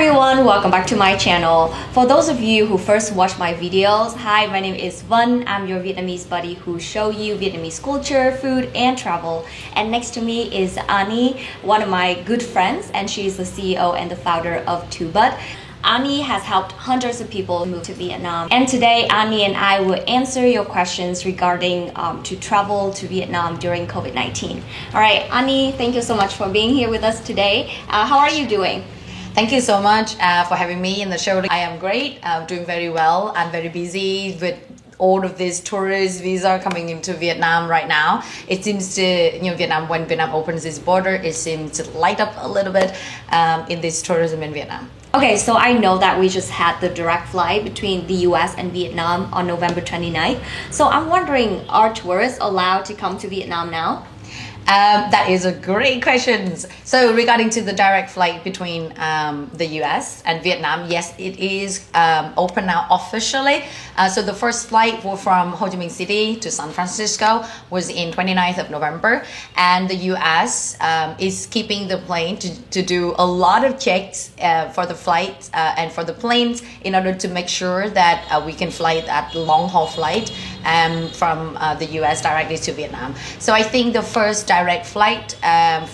everyone, welcome back to my channel. For those of you who first watch my videos, hi, my name is Vân. I'm your Vietnamese buddy who show you Vietnamese culture, food, and travel. And next to me is Annie, one of my good friends, and she's the CEO and the founder of Tu Butt. Annie has helped hundreds of people move to Vietnam. And today, Annie and I will answer your questions regarding to travel to Vietnam during COVID-19. All right, Annie, thank you so much for being here with us today. How are you doing? Thank you so much for having me in the show. I am great. I'm doing very well. I'm very busy with all of these tourist visa coming into Vietnam right now. It seems to, Vietnam, when Vietnam opens its border, it seems to light up a little bit in this tourism in Vietnam. Okay, so I know that we just had the direct flight between the US and Vietnam on November 29th. So I'm wondering, are tourists allowed to come to Vietnam now? That is a great question. So regarding to the direct flight between the US and Vietnam, yes, it is open now officially. So the first flight from Ho Chi Minh City to San Francisco was in 29th of November. And the US is keeping the plane to do a lot of checks for the flight and for the planes in order to make sure that we can fly that long haul flight from the US directly to Vietnam. So I think the first direct flight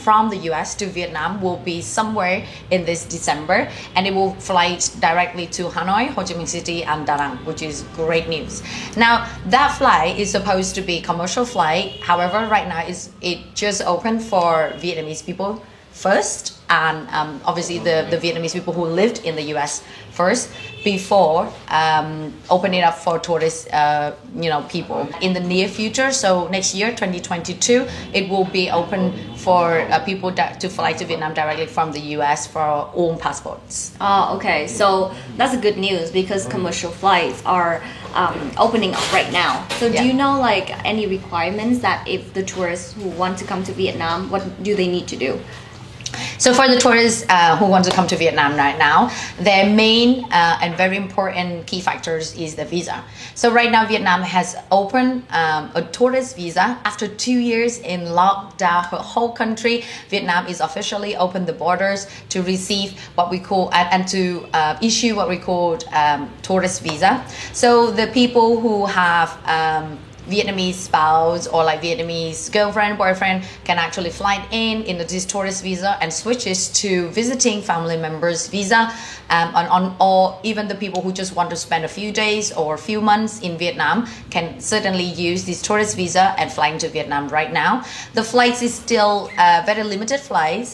from the US to Vietnam will be somewhere in this December, and it will fly directly to Hanoi, Ho Chi Minh City, and Da Nang, which is great news. Now that flight is supposed to be commercial flight. However, right now it just opened for Vietnamese people first, and obviously the Vietnamese people who lived in the US first before opening up for tourist people. In the near future, so next year 2022, it will be open for people to fly to Vietnam directly from the US for own passports. Oh, okay, so that's good news because commercial flights are opening up right now. So do you know any requirements that if the tourists who want to come to Vietnam, what do they need to do? So for the tourists who want to come to Vietnam right now, their main and very important key factors is the visa. So right now Vietnam has opened a tourist visa. After 2 years in lockdown, the whole country, Vietnam is officially opened the borders to receive what we call and to issue what we call tourist visa. So the people who have Vietnamese spouse or Vietnamese girlfriend, boyfriend can actually fly in this tourist visa and switches to visiting family members visa, or even the people who just want to spend a few days or a few months in Vietnam can certainly use this tourist visa and flying to Vietnam right now. The flights is still very limited flights.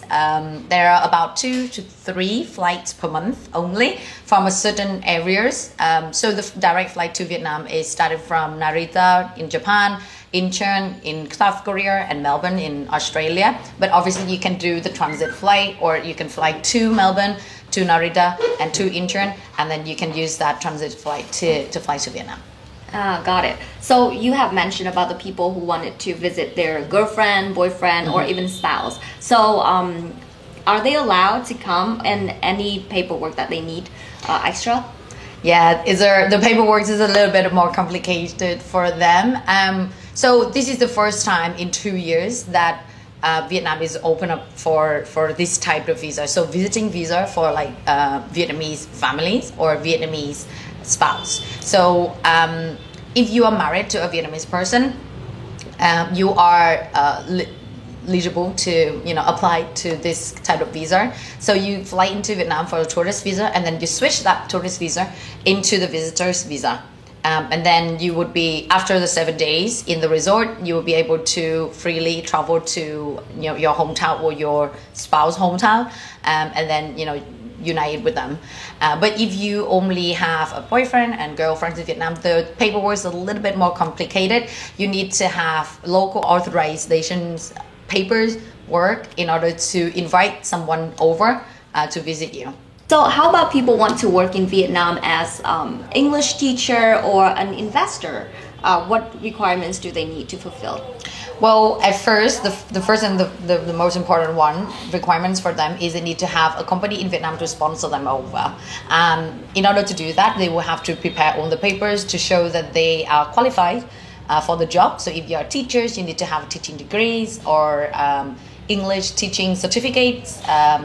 There are about 2 to 3 flights per month only from a certain areas. So the direct flight to Vietnam is started from Narita in Japan, Incheon in South Korea, and Melbourne in Australia. But obviously you can do the transit flight, or you can fly to Melbourne, to Narita, and to Incheon, and then you can use that transit flight to fly to Vietnam. Got it. So you have mentioned about the people who wanted to visit their girlfriend, boyfriend, or even spouse. So are they allowed to come, and any paperwork that they need extra? Yeah, the paperwork is a little bit more complicated for them. So this is the first time in 2 years that Vietnam is open up for this type of visa. So visiting visa for Vietnamese families or Vietnamese spouse. So if you are married to a Vietnamese person, you are eligible to apply to this type of visa. So you fly into Vietnam for a tourist visa, and then you switch that tourist visa into the visitor's visa, and then you would be, after the 7 days in the resort, you will be able to freely travel to your hometown or your spouse's hometown, and then unite with them. But if you only have a boyfriend and girlfriend in Vietnam, the paperwork is a little bit more complicated. You need to have local authorizations papers work in order to invite someone over to visit you. So how about people want to work in Vietnam as English teacher or an investor? What requirements do they need to fulfill? Well, at first, the first and the most important requirements for them is they need to have a company in Vietnam to sponsor them over. In order to do that, they will have to prepare all the papers to show that they are qualified for the job. So if you are teachers, you need to have teaching degrees, or English teaching certificates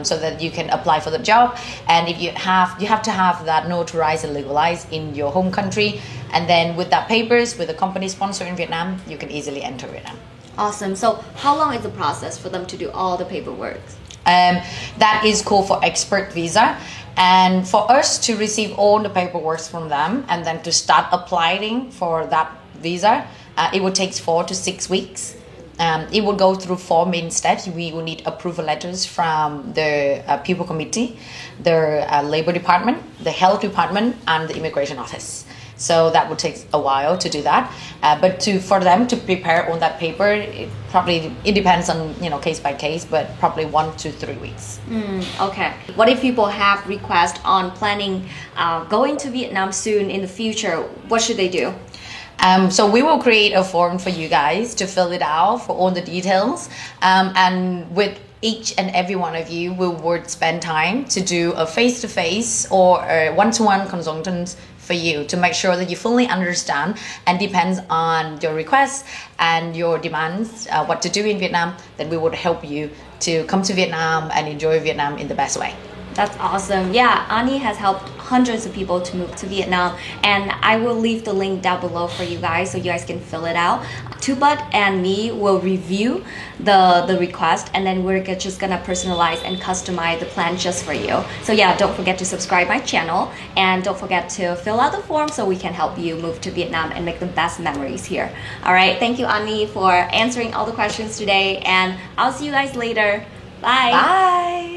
so that you can apply for the job. And if you have to have that notarized and legalized in your home country. And then with that papers, with a company sponsor in Vietnam, you can easily enter Vietnam. Awesome. So how long is the process for them to do all the paperwork? That is called for expert visa. And for us to receive all the paperwork from them and then to start applying for that visa, it would take 4 to 6 weeks. It will go through 4 main steps. We will need approval letters from the people committee, the labor department, the health department, and the immigration office. So that would take a while to do that. But for them to prepare on that paper, it depends on case by case, but probably 1 to 3 weeks. Okay. What if people have requests on planning going to Vietnam soon in the future? What should they do? So we will create a form for you guys to fill it out for all the details. And with each and every one of you, we would spend time to do a face-to-face or a one-to-one consultant for you to make sure that you fully understand and depends on your requests and your demands, what to do in Vietnam, then we would help you to come to Vietnam and enjoy Vietnam in the best way. That's awesome. Yeah, Ani has helped hundreds of people to move to Vietnam, and I will leave the link down below for you guys so you guys can fill it out. Tubut and me will review the request, and then we're just gonna personalize and customize the plan just for you. So yeah, don't forget to subscribe my channel, and don't forget to fill out the form so we can help you move to Vietnam and make the best memories here. All right, thank you, Ani, for answering all the questions today, and I'll see you guys later. Bye. Bye.